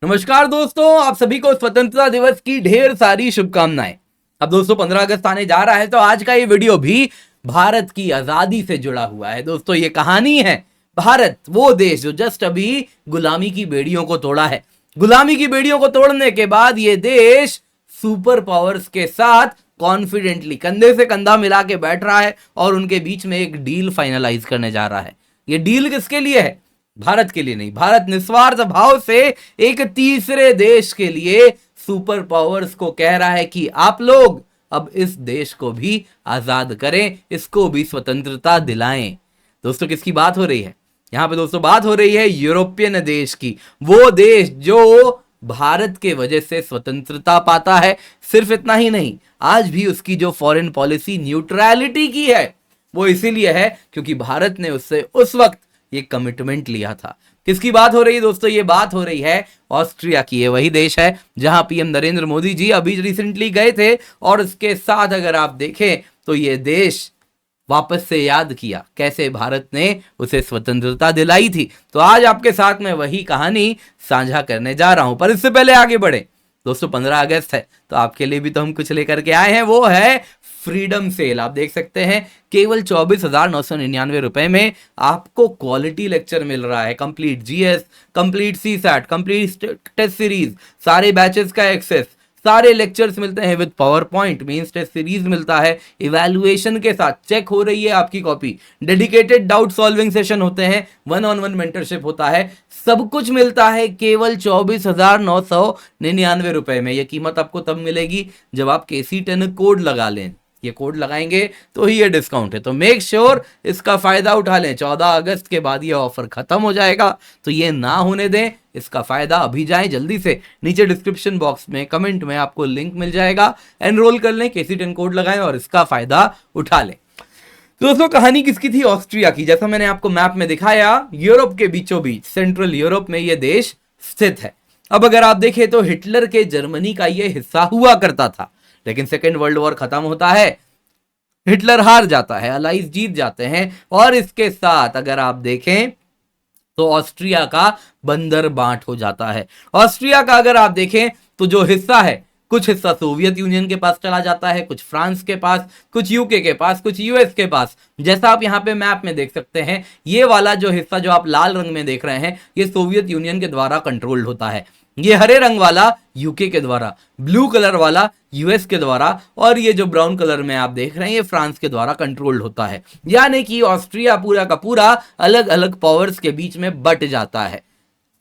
नमस्कार दोस्तों, आप सभी को स्वतंत्रता दिवस की ढेर सारी शुभकामनाएं। अब दोस्तों 15 अगस्त आने जा रहा है, तो आज का ये वीडियो भी भारत की आजादी से जुड़ा हुआ है। दोस्तों ये कहानी है भारत, वो देश जो जस्ट अभी गुलामी की बेड़ियों को तोड़ा है। गुलामी की बेड़ियों को तोड़ने के बाद ये देश सुपर पावर्स के साथ कॉन्फिडेंटली कंधे से कंधा मिला के बैठ रहा है और उनके बीच में एक डील फाइनलाइज करने जा रहा है। ये डील किसके लिए है? भारत के लिए नहीं। भारत निस्वार्थ भाव से एक तीसरे देश के लिए सुपर पावर्स को कह रहा है कि आप लोग अब इस देश को भी आजाद करें, इसको भी स्वतंत्रता दिलाएं। दोस्तों किसकी बात हो रही है यहां पे? दोस्तों बात हो रही है यूरोपियन देश की। वो देश जो भारत के वजह से स्वतंत्रता पाता है। सिर्फ इतना ही नहीं, आज भी उसकी जो फॉरेन पॉलिसी न्यूट्रलिटी की है वो इसीलिए है क्योंकि भारत ने उससे उस वक्त ये कमिटमेंट लिया था। किसकी बात हो रही है दोस्तों? ये बात हो रही है ऑस्ट्रिया की। ये वही देश है जहां पीएम नरेंद्र मोदी जी अभी रिसेंटली गए थे और उसके साथ अगर आप देखें तो ये देश वापस से याद किया कैसे भारत ने उसे स्वतंत्रता दिलाई थी। तो आज आपके साथ में वही कहानी साझा करने जा रहा हूं। पर इससे पहले आगे बढ़े दोस्तों, 15 अगस्त है तो आपके लिए भी तो हम कुछ लेकर के आए हैं। वो है फ्रीडम सेल। आप देख सकते हैं केवल 24,999 रुपए में आपको क्वालिटी लेक्चर मिल रहा है। Complete GS, complete CSAT, complete test series, सारे बैचेस का एक्सेस, सारे लेक्चर्स मिलते हैं with PowerPoint, mains test series मिलता है इवैल्यूएशन के साथ, चेक हो रही है आपकी copy, dedicated doubt solving session होते हैं, 1-on-1 मेंटरशिप होता है। सब कुछ मिलता है केवल 24,999 रुपए में। यह कीमत आपको तब मिलेगी जब आप KC10 कोड लगा लें। ये कोड लगाएंगे तो ही ये डिस्काउंट है, तो मेक श्योर इसका फायदा उठा लें। 14 अगस्त के बाद ये ऑफर खत्म हो जाएगा, तो ये ना होने दें, इसका फायदा अभी जाएं जल्दी से। नीचे डिस्क्रिप्शन बॉक्स में कमेंट में आपको लिंक मिल जाएगा, एनरोल कर लें, KC10 कोड लगाएं और इसका फायदा उठा लें। तो दोस्तों कहानी किसकी थी? ऑस्ट्रिया की। जैसा मैंने आपको मैप में दिखाया, यूरोप के बीचों बीच सेंट्रल यूरोप में यह देश स्थित है। अब अगर आप देखें तो हिटलर के जर्मनी का यह हिस्सा हुआ करता था, लेकिन सेकेंड वर्ल्ड वॉर खत्म होता है, हिटलर हार जाता है, अलाइज जीत जाते हैं और इसके साथ अगर आप देखें तो ऑस्ट्रिया का बंदर बांट हो जाता है। ऑस्ट्रिया का अगर आप देखें तो जो हिस्सा है, कुछ हिस्सा सोवियत यूनियन के पास चला जाता है, कुछ फ्रांस के पास, कुछ यूके के पास, कुछ यूएस के पास। जैसा आप यहां पे मैप में देख सकते हैं, ये वाला जो हिस्सा जो आप लाल रंग में देख रहे हैं, ये सोवियत यूनियन के द्वारा कंट्रोल्ड होता है। ये हरे रंग वाला यूके के द्वारा, ब्लू कलर वाला यूएस के द्वारा और ये जो ब्राउन कलर में आप देख रहे हैं ये फ्रांस के द्वारा कंट्रोल्ड होता है। यानी कि ऑस्ट्रिया पूरा का पूरा अलग अलग पावर्स के बीच में बट जाता है।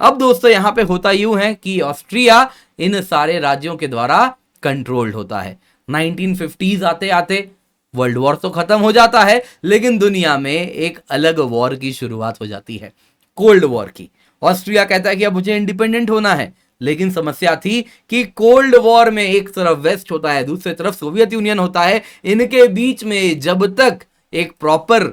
अब दोस्तों यहां पे होता यूं है कि ऑस्ट्रिया इन सारे राज्यों के द्वारा कंट्रोल्ड होता है। 1950s आते आते वर्ल्ड वॉर तो खत्म हो जाता है, लेकिन दुनिया में एक अलग वॉर की शुरुआत हो जाती है, कोल्ड वॉर की। ऑस्ट्रिया कहता है कि अब मुझे इंडिपेंडेंट होना है, लेकिन समस्या थी कि कोल्ड वॉर में एक तरफ वेस्ट होता है, दूसरी तरफ सोवियत यूनियन होता है। इनके बीच में जब तक एक प्रॉपर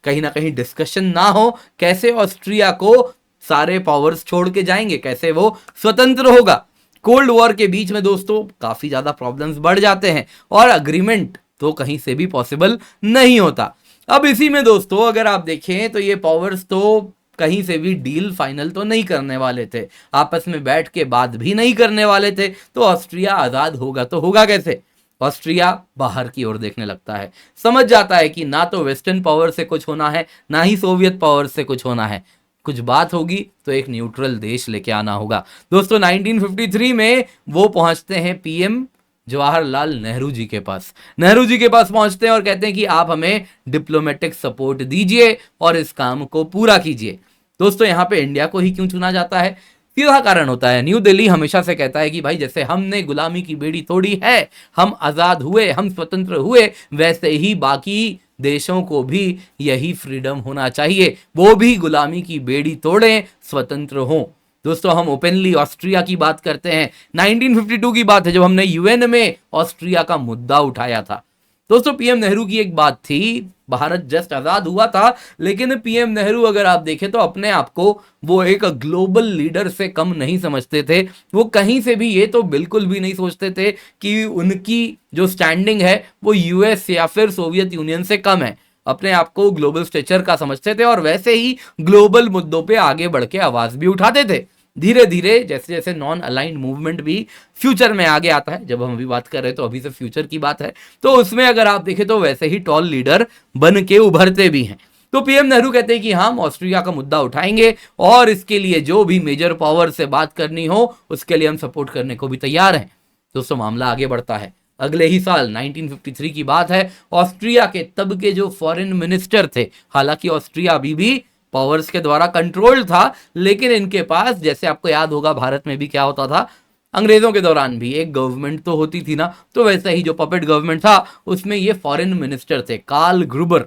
कहीं ना कहीं डिस्कशन ना हो, कैसे ऑस्ट्रिया को सारे पावर्स छोड़ के जाएंगे, कैसे वो स्वतंत्र होगा। कोल्ड वॉर के बीच में दोस्तों काफी ज्यादा प्रॉब्लम्स बढ़ जाते हैं और अग्रीमेंट तो कहीं से भी पॉसिबल नहीं होता। अब इसी में दोस्तों अगर आप देखें तो ये पावर्स तो कहीं से भी डील फाइनल तो नहीं करने वाले थे, आपस में बैठ के बात भी नहीं करने वाले थे। तो ऑस्ट्रिया आजाद होगा तो होगा कैसे? ऑस्ट्रिया बाहर की ओर देखने लगता है, समझ जाता है कि ना तो वेस्टर्न पावर से कुछ होना है, ना ही सोवियत पावर से कुछ होना है। कुछ बात होगी तो एक न्यूट्रल देश लेके आना होगा। दोस्तों 1953 में वो पहुंचते हैं पीएम जवाहरलाल नेहरू जी के पास। नेहरू जी के पास पहुंचते हैं और कहते हैं कि आप हमें डिप्लोमेटिक सपोर्ट दीजिए और इस काम को पूरा कीजिए। दोस्तों यहां पे इंडिया को ही क्यों चुना जाता है? सीधा कारण होता है, न्यू दिल्ली हमेशा से कहता है कि भाई जैसे हमने गुलामी की बेड़ी तोड़ी है, हम आजाद हुए, हम स्वतंत्र हुए, वैसे ही बाकी देशों को भी यही फ्रीडम होना चाहिए, वो भी गुलामी की बेड़ी तोड़ें, स्वतंत्र हों। दोस्तों हम ओपनली ऑस्ट्रिया की बात करते हैं। 1952 की बात है जब हमने यूएन में ऑस्ट्रिया का मुद्दा उठाया था। दोस्तों पीएम नेहरू की एक बात थी, भारत जस्ट आजाद हुआ था, लेकिन पीएम नेहरू अगर आप देखें तो अपने आप को वो एक ग्लोबल लीडर से कम नहीं समझते थे। वो कहीं से भी ये तो बिल्कुल भी नहीं सोचते थे कि उनकी जो स्टैंडिंग है वो यूएस या फिर सोवियत यूनियन से कम है। अपने आप को ग्लोबल स्टेचर का समझते थे और वैसे ही ग्लोबल मुद्दों पे आगे बढ़ के आवाज भी उठाते थे। धीरे धीरे जैसे जैसे नॉन अलाइंड मूवमेंट भी फ्यूचर में आगे आता है, जब हम अभी बात कर रहे हैं तो अभी से फ्यूचर की बात है, तो उसमें अगर आप देखें तो वैसे ही टॉल लीडर बन के उभरते भी हैं। तो पीएम नेहरू कहते हैं कि हम ऑस्ट्रिया का मुद्दा उठाएंगे और इसके लिए जो भी मेजर पावर से बात करनी हो उसके लिए हम सपोर्ट करने को भी तैयार हैं। दोस्तों मामला आगे बढ़ता है। अगले ही साल 1953 की बात है, ऑस्ट्रिया के तब के जो फॉरेन मिनिस्टर थे, हालांकि ऑस्ट्रिया अभी भी पावर्स के द्वारा कंट्रोल था, लेकिन इनके पास, जैसे आपको याद होगा भारत में भी क्या होता था अंग्रेजों के दौरान भी, एक गवर्नमेंट तो होती थी ना, तो वैसे ही जो पपेट गवर्नमेंट था उसमें ये फॉरेन मिनिस्टर थे, कार्ल ग्रुबर।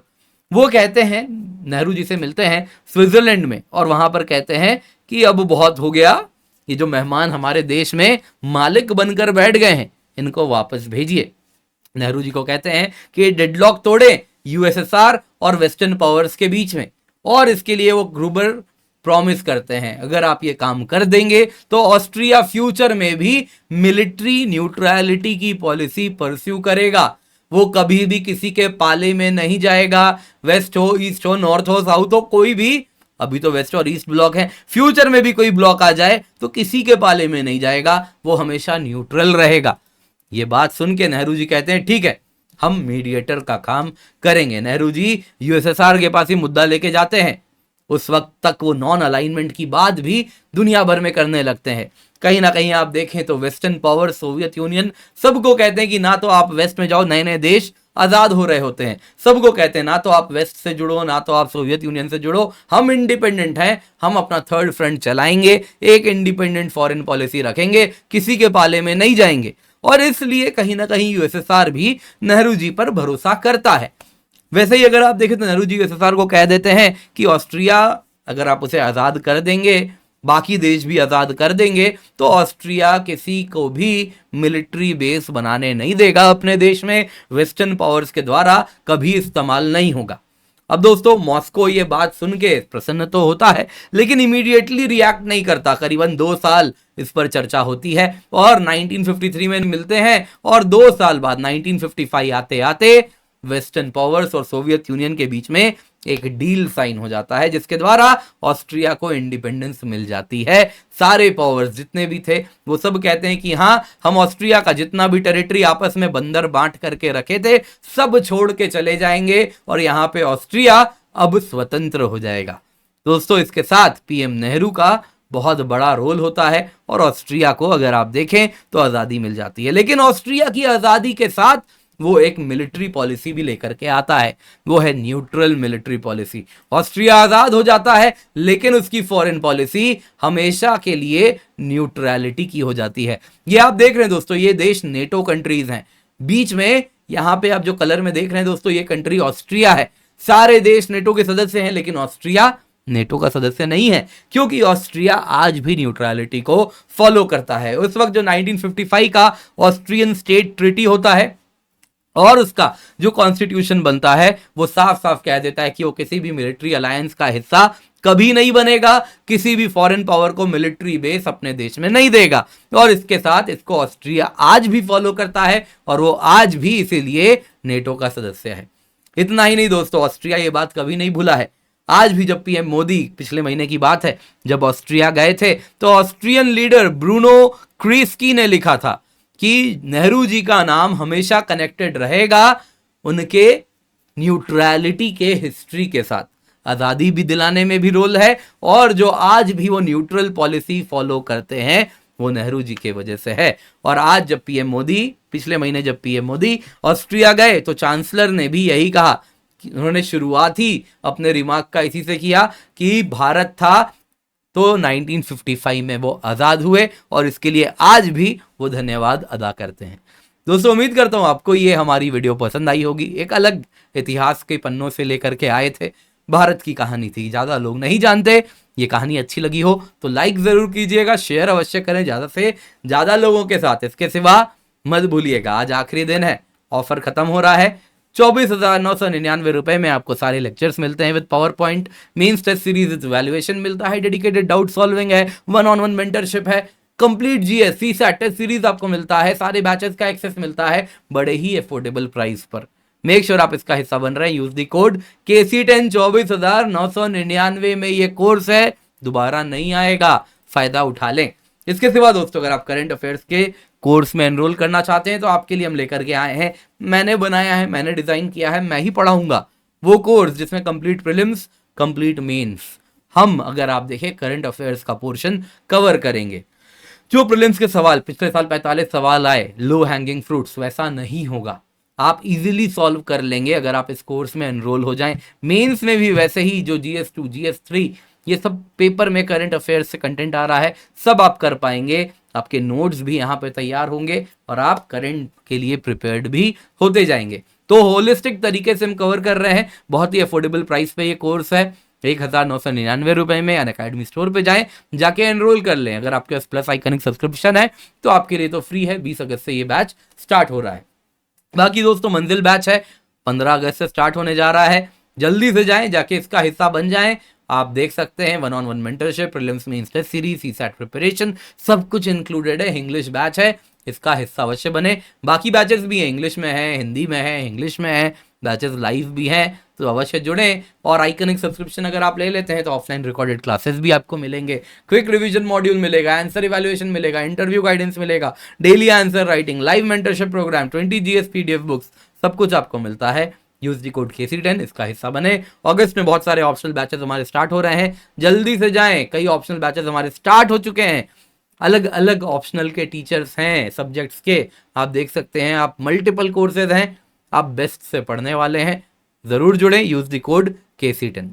वो कहते हैं, नेहरू जी से मिलते हैं स्विट्जरलैंड में और वहां पर कहते हैं कि अब बहुत हो गया, ये जो मेहमान हमारे देश में मालिक बनकर बैठ गए हैं इनको वापस भेजिए। नेहरू जी को कहते हैं कि डेडलॉक तोड़े यूएसएसआर और वेस्टर्न पावर्स के बीच में, और इसके लिए वो ग्रुबर प्रॉमिस करते हैं अगर आप ये काम कर देंगे तो ऑस्ट्रिया फ्यूचर में भी मिलिट्री न्यूट्रलिटी की पॉलिसी परस्यू करेगा, वो कभी भी किसी के पाले में नहीं जाएगा, वेस्ट हो, ईस्ट हो, नॉर्थ हो, साउथ हो, कोई भी, अभी तो वेस्ट और ईस्ट ब्लॉक है, फ्यूचर में भी कोई ब्लॉक आ जाए तो किसी के पाले में नहीं जाएगा, वो हमेशा न्यूट्रल रहेगा। ये बात सुन के नेहरू जी कहते हैं ठीक है, हम मीडिएटर का काम करेंगे। नेहरू जी यूएसएसआर के पास ही मुद्दा लेके जाते हैं। उस वक्त तक वो नॉन अलाइनमेंट की बात भी दुनिया भर में करने लगते हैं। कहीं ना कहीं आप देखें तो वेस्टर्न पावर, सोवियत यूनियन, सबको कहते हैं कि ना तो आप वेस्ट में जाओ, नए नए देश आजाद हो रहे होते हैं, सबको कहते हैं ना तो आप वेस्ट से जुड़ो, ना तो आप सोवियत यूनियन से जुड़ो, हम इंडिपेंडेंट हैं, हम अपना थर्ड फ्रंट चलाएंगे, एक इंडिपेंडेंट फॉरेन पॉलिसी रखेंगे, किसी के पाले में नहीं जाएंगे। और इसलिए कहीं ना कहीं यूएसएसआर भी नेहरू जी पर भरोसा करता है। वैसे ही अगर आप देखें तो नेहरू जी यूएसएसआर को कह देते हैं कि ऑस्ट्रिया अगर आप उसे आज़ाद कर देंगे, बाकी देश भी आज़ाद कर देंगे, तो ऑस्ट्रिया किसी को भी मिलिट्री बेस बनाने नहीं देगा अपने देश में, वेस्टर्न पावर्स के द्वारा कभी इस्तेमाल नहीं होगा। अब दोस्तों मॉस्को ये बात सुन के प्रसन्न तो होता है, लेकिन इमीडिएटली रिएक्ट नहीं करता। करीबन 2 साल इस पर चर्चा होती है और 1953 में मिलते हैं, और 2 साल बाद 1955 आते आते वेस्टर्न पावर्स और सोवियत यूनियन के बीच में एक डील साइन हो जाता है, जिसके द्वारा ऑस्ट्रिया को इंडिपेंडेंस मिल जाती है। सारे पावर्स जितने भी थे वो सब कहते हैं कि हाँ, हम ऑस्ट्रिया का जितना भी टेरिटरी आपस में बंदर बांट करके रखे थे सब छोड़ के चले जाएंगे और यहाँ पे ऑस्ट्रिया अब स्वतंत्र हो जाएगा। दोस्तों इसके साथ पीएम नेहरू का बहुत बड़ा रोल होता है और ऑस्ट्रिया को अगर आप देखें तो आज़ादी मिल जाती है। लेकिन ऑस्ट्रिया की आज़ादी के साथ वो एक मिलिट्री पॉलिसी भी लेकर के आता है, वो है न्यूट्रल मिलिट्री पॉलिसी। ऑस्ट्रिया आज़ाद हो जाता है लेकिन उसकी फॉरेन पॉलिसी हमेशा के लिए न्यूट्रलिटी की हो जाती है। ये आप देख रहे हैं दोस्तों, ये देश नेटो कंट्रीज हैं, बीच में यहाँ पे आप जो कलर में देख रहे हैं दोस्तों, ये कंट्री ऑस्ट्रिया है। सारे देश नेटो के सदस्य हैं लेकिन ऑस्ट्रिया नेटो का सदस्य नहीं है, क्योंकि ऑस्ट्रिया आज भी न्यूट्रलिटी को फॉलो करता है। उस वक्त जो 1955 का ऑस्ट्रियन स्टेट ट्रीटी होता है और उसका जो कॉन्स्टिट्यूशन बनता है वो साफ साफ कह देता है कि वो किसी भी मिलिट्री अलायंस का हिस्सा कभी नहीं बनेगा, किसी भी फॉरेन पावर को मिलिट्री बेस अपने देश में नहीं देगा। और इसके साथ इसको ऑस्ट्रिया आज भी फॉलो करता है और वो आज भी इसीलिए नेटो का सदस्य है। इतना ही नहीं दोस्तों, ऑस्ट्रिया ये बात कभी नहीं भूला है। आज भी जब पीएम मोदी, पिछले महीने की बात है, जब ऑस्ट्रिया गए थे तो ऑस्ट्रियन लीडर ब्रूनो क्रीस्की ने लिखा था कि नेहरू जी का नाम हमेशा कनेक्टेड रहेगा उनके न्यूट्रलिटी के हिस्ट्री के साथ। आज़ादी भी दिलाने में भी रोल है और जो आज भी वो न्यूट्रल पॉलिसी फॉलो करते हैं वो नेहरू जी के वजह से है। और आज जब पीएम मोदी, पिछले महीने जब पीएम मोदी ऑस्ट्रिया गए तो चांसलर ने भी यही कहा कि उन्होंने शुरुआत ही अपने रिमार्क का इसी से किया कि भारत था तो 1955 में वो आज़ाद हुए और इसके लिए आज भी वो धन्यवाद अदा करते हैं। दोस्तों उम्मीद करता हूँ आपको ये हमारी वीडियो पसंद आई होगी। एक अलग इतिहास के पन्नों से लेकर के आए थे, भारत की कहानी थी, ज़्यादा लोग नहीं जानते। ये कहानी अच्छी लगी हो तो लाइक ज़रूर कीजिएगा, शेयर अवश्य करें ज़्यादा से ज़्यादा लोगों के साथ। इसके सिवा मत भूलिएगा आज आखिरी दिन है, ऑफर खत्म हो रहा है। 24,999 रुपए में आपको सारे लेक्चर्स मिलते हैं with PowerPoint, mains test series with valuation मिलता है, डेडिकेटेड डाउट सॉल्विंग है, 1-on-1 मेंटरशिप है, complete GS CSAT test series आपको मिलता है, सारे बैचेस का एक्सेस मिलता है बड़े ही अफोर्डेबल प्राइस पर। मेक श्योर आप इसका हिस्सा बन रहे हैं। Use the code KC10। 24,999 में ये कोर्स है, दोबारा नहीं आएगा। फायदा उठा लें। इसके सिवा दोस्तों अगर आप करंट अफेयर्स के कोर्स में एनरोल करना चाहते हैं तो आपके लिए हम लेकर के आए हैं, मैंने बनाया है, मैंने डिजाइन किया है, मैं ही पढ़ाऊंगा वो कोर्स जिसमें कंप्लीट प्रीलिम्स, कंप्लीट मेंस, हम अगर आप देखें करंट अफेयर्स का पोर्शन कवर करेंगे। जो प्रीलिम्स के सवाल पिछले साल 45 सवाल आए, लो हैंगिंग फ्रूट्स, वैसा नहीं होगा, आप इजीली सॉल्व कर लेंगे अगर आप इस कोर्स में एनरोल हो जाएं। मेंस में भी वैसे ही जो GS2 GS3 ये सब पेपर में करंट अफेयर्स से कंटेंट आ रहा है सब आप कर पाएंगे, आपके नोट्स भी यहाँ पे तैयार होंगे और आप करंट के लिए प्रिपेयर्ड भी होते जाएंगे। तो होलिस्टिक तरीके से हम कवर कर रहे हैं, बहुत ही अफोर्डेबल प्राइस पे ये कोर्स है, 1999 में। अनअकैडमी स्टोर पे जाएं, जाके एनरोल कर लें। अगर आपके पास प्लस आइकनिक सब्सक्रिप्शन है तो आपके लिए तो फ्री है। 20 अगस्त से ये बैच स्टार्ट हो रहा है। बाकी दोस्तों मंजिल बैच है 15 अगस्त से स्टार्ट होने जा रहा है, जल्दी से जाएं, जाके इसका हिस्सा बन जाएं। आप देख सकते हैं 1-on-1 mentorship, prelims mains test series, CSAT preparation, सब कुछ इंक्लूडेड है। इंग्लिश बैच है, इसका हिस्सा अवश्य बने। बाकी बैचेस भी हैं, इंग्लिश में है, हिंदी में है, इंग्लिश में है, बैचेस लाइव भी हैं, तो अवश्य जुड़ें। और आइकनिक सब्सक्रिप्शन अगर आप ले लेते हैं तो ऑफलाइन रिकॉर्डेड क्लासेस भी आपको मिलेंगे, क्विक रिवीजन मॉड्यूल मिलेगा, आंसर इवैल्यूएशन मिलेगा, इंटरव्यू गाइडेंस मिलेगा, daily answer writing, live mentorship programme, 20 GS PDF books, सब कुछ आपको मिलता है। यूज दी कोड KC10, इसका हिस्सा बने। अगस्त में बहुत सारे ऑप्शनल बैचेस हमारे स्टार्ट हो रहे हैं, जल्दी से जाएं, कई ऑप्शनल बैचेस हमारे स्टार्ट हो चुके हैं। अलग अलग ऑप्शनल के टीचर्स हैं, सब्जेक्ट्स के, आप देख सकते हैं, आप मल्टीपल कोर्सेज हैं, आप बेस्ट से पढ़ने वाले हैं, जरूर जुड़ें। Use the code KC10।